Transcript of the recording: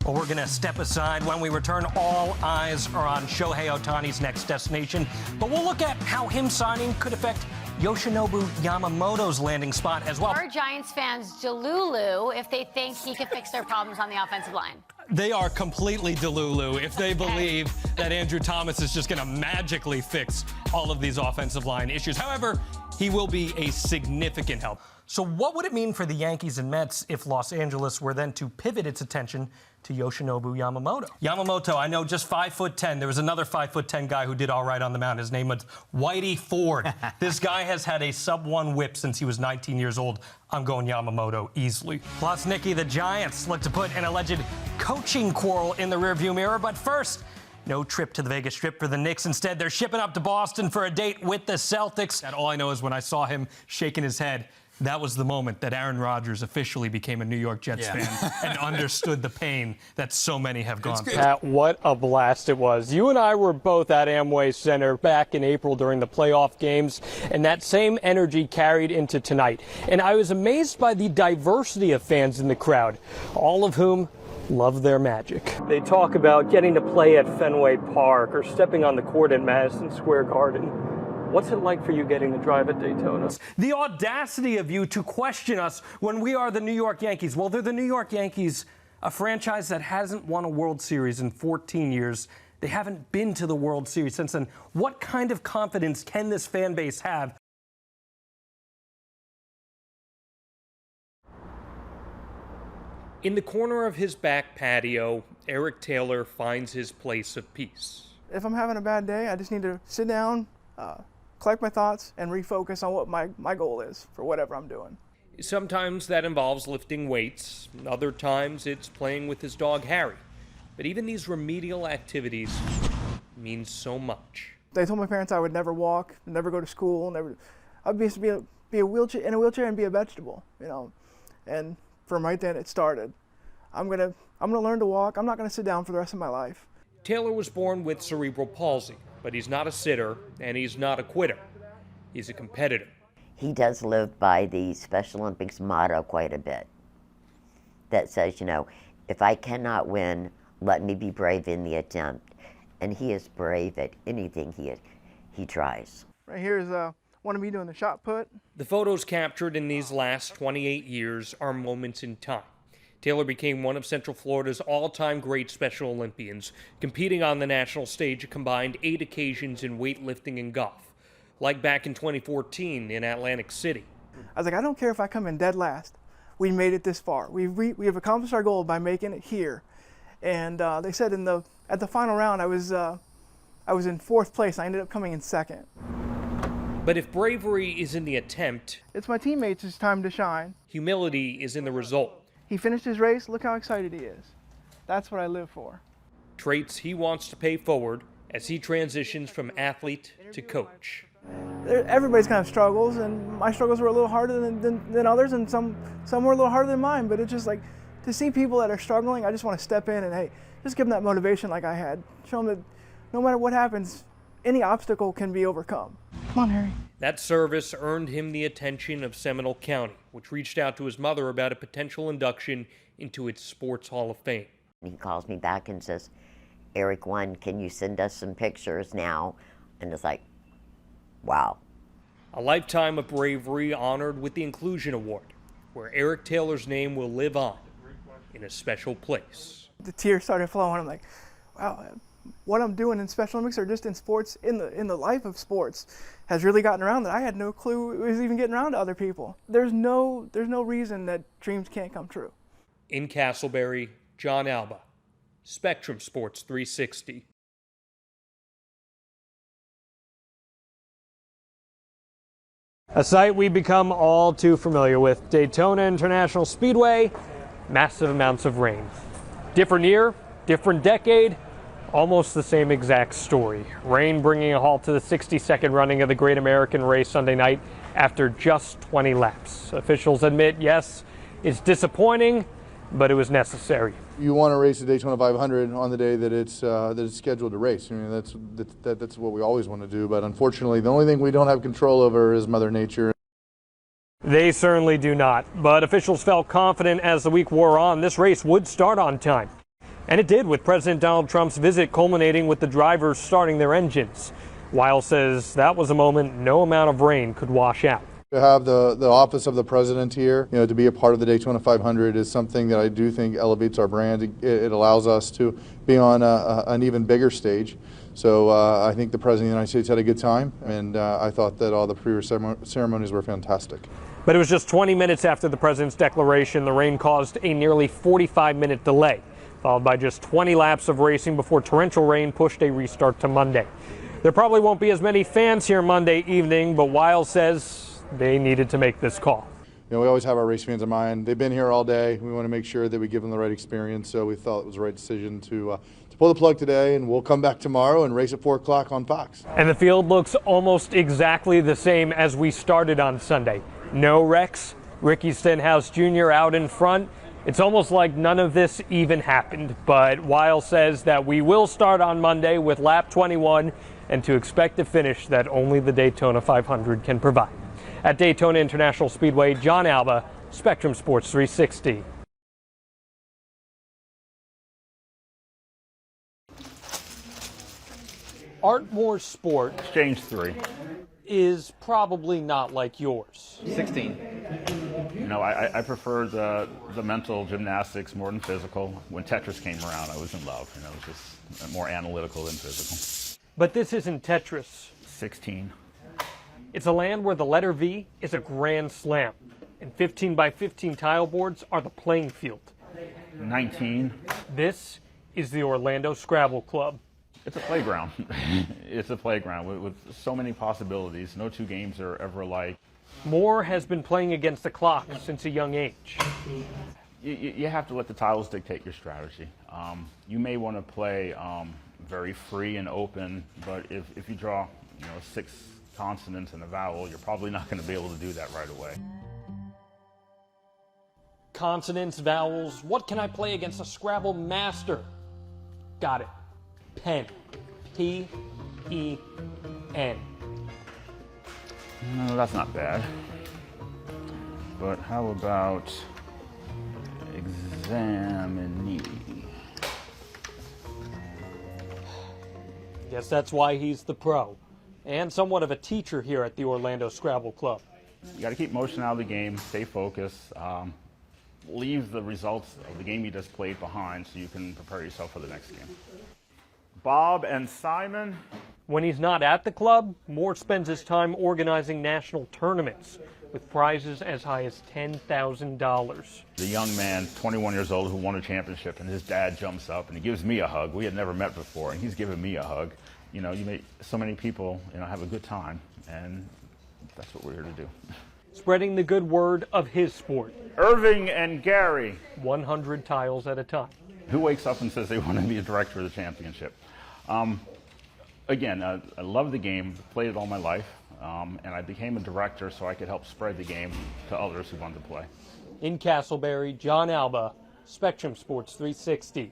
Well, we're going to step aside. When we return, all eyes are on Shohei Ohtani's next destination. But we'll look at how him signing could affect Yoshinobu Yamamoto's landing spot as well. Are Giants fans delulu if they think he can fix their problems on the offensive line? They are completely delulu if they believe that Andrew Thomas is just going to magically fix all of these offensive line issues. However, he will be a significant help. So what would it mean for the Yankees and Mets if Los Angeles were then to pivot its attention to Yoshinobu Yamamoto? Yamamoto, I know, just 5'10". There was another 5'10" guy who did all right on the mound. His name was Whitey Ford. This guy has had a sub-1 whip since he was 19 years old. I'm going Yamamoto easily. Plus, Nikki, the Giants look to put an alleged coaching quarrel in the rearview mirror. But first, no trip to the Vegas Strip for the Knicks. Instead, they're shipping up to Boston for a date with the Celtics. And all I know is when I saw him shaking his head, that was the moment that Aaron Rodgers officially became a New York Jets fan and understood the pain that so many have gone through. Pat, what a blast it was. You and I were both at Amway Center back in April during the playoff games, and that same energy carried into tonight. And I was amazed by the diversity of fans in the crowd, all of whom love their Magic. They talk about getting to play at Fenway Park or stepping on the court at Madison Square Garden. What's it like for you getting to drive at Daytona? The audacity of you to question us when we are the New York Yankees. Well, they're the New York Yankees, a franchise that hasn't won a World Series in 14 years. They haven't been to the World Series since then. What kind of confidence can this fan base have? In the corner of his back patio, Eric Taylor finds his place of peace. If I'm having a bad day, I just need to sit down, collect my thoughts, and refocus on what my goal is for whatever I'm doing. Sometimes that involves lifting weights. Other times it's playing with his dog Harry. But even these remedial activities mean so much. They told my parents I would never walk, never go to school, I'd be in a wheelchair and be a vegetable, you know. And from right then it started. I'm gonna learn to walk. I'm not gonna sit down for the rest of my life. Taylor was born with cerebral palsy, but he's not a sitter and he's not a quitter. He's a competitor. He does live by the Special Olympics motto quite a bit that says, you know, if I cannot win, let me be brave in the attempt. And he is brave at anything he tries. Right here is one of me doing the shot put. The photos captured in these last 28 years are moments in time. Taylor became one of Central Florida's all-time great Special Olympians, competing on the national stage a combined 8 occasions in weightlifting and golf, like back in 2014 in Atlantic City. I was like, I don't care if I come in dead last. We made it this far. We have accomplished our goal by making it here. And they said at the final round I was in 4th place. I ended up coming in 2nd. But if bravery is in the attempt, it's my teammates' time to shine. Humility is in the result. He finished his race. Look how excited he is. That's what I live for. Traits he wants to pay forward as he transitions from athlete to coach. Everybody's kind of struggles, and my struggles were a little harder than others, and some were a little harder than mine. But it's just like to see people that are struggling, I just want to step in and, hey, just give them that motivation like I had. Show them that no matter what happens, any obstacle can be overcome. Come on, Harry. That service earned him the attention of Seminole County, which reached out to his mother about a potential induction into its Sports Hall of Fame. He calls me back and says, Eric, can you send us some pictures now? And it's like, wow. A lifetime of bravery honored with the Inclusion Award, where Eric Taylor's name will live on in a special place. The tears started flowing. I'm like, wow, what I'm doing in Special Olympics or just in sports, in the life of sports, has really gotten around that I had no clue it was even getting around to other people. There's no reason that dreams can't come true. In Castleberry, Jon Alba, Spectrum Sports 360. A sight we've become all too familiar with, Daytona International Speedway, massive amounts of rain. Different year, different decade, almost the same exact story. Rain bringing a halt to the 62nd running of the Great American Race Sunday night after just 20 laps. Officials admit, yes, it's disappointing, but it was necessary. You want to race the Daytona 500 on the day that it's scheduled to race. I mean, that's what we always want to do, but unfortunately, the only thing we don't have control over is Mother Nature. They certainly do not, but officials felt confident as the week wore on this race would start on time. And it did, with President Donald Trump's visit culminating with the drivers starting their engines. Weil says that was a moment no amount of rain could wash out. To have the office of the president here, to be a part of the Daytona 500 is something that I do think elevates our brand. It allows us to be on an even bigger stage. So I think the President of the United States had a good time, and I thought that all the ceremonies were fantastic. But it was just 20 minutes after the president's declaration, the rain caused a nearly 45-minute delay, followed by just 20 laps of racing before torrential rain pushed a restart to Monday. There probably won't be as many fans here Monday evening, but Weil says they needed to make this call. We always have our race fans in mind. They've been here all day. We want to make sure that we give them the right experience, so we thought it was the right decision to pull the plug today, and we'll come back tomorrow and race at 4 o'clock on Fox. And the field looks almost exactly the same as we started on Sunday. No wrecks, Ricky Stenhouse Jr. out in front. It's almost like none of this even happened, but Weil says that we will start on Monday with lap 21 and to expect a finish that only the Daytona 500 can provide. At Daytona International Speedway, Jon Alba, Spectrum Sports 360. Ardmore's sport Exchange 3. is probably not like yours. 16. I prefer the mental gymnastics more than physical. When Tetris came around, I was in love. It was just more analytical than physical. But this isn't Tetris. 16. It's a land where the letter V is a grand slam, and 15 by 15 tile boards are the playing field. 19. This is the Orlando Scrabble Club. It's a playground. It's a playground with so many possibilities. No two games are ever alike. Moore has been playing against the clock since a young age. You have to let the tiles dictate your strategy. You may want to play very free and open, but if you draw 6 consonants and a vowel, you're probably not going to be able to do that right away. Consonants, vowels, what can I play against a Scrabble master? Got it. Pen. P-E-N. No, that's not bad. But how about examinee? Guess that's why he's the pro, and somewhat of a teacher here at the Orlando Scrabble Club. You got to keep motion out of the game, stay focused, leave the results of the game you just played behind so you can prepare yourself for the next game. Bob and Simon. When he's not at the club, Moore spends his time organizing national tournaments with prizes as high as $10,000. The young man, 21 years old, who won a championship, and his dad jumps up and he gives me a hug. We had never met before, and he's giving me a hug. You make so many people, have a good time, and that's what we're here to do. Spreading the good word of his sport. Irving and Gary. 100 tiles at a time. Who wakes up and says they want to be a director of the championship? Again, I love the game, played it all my life, and I became a director so I could help spread the game to others who wanted to play. In Castleberry, Jon Alba, Spectrum Sports 360.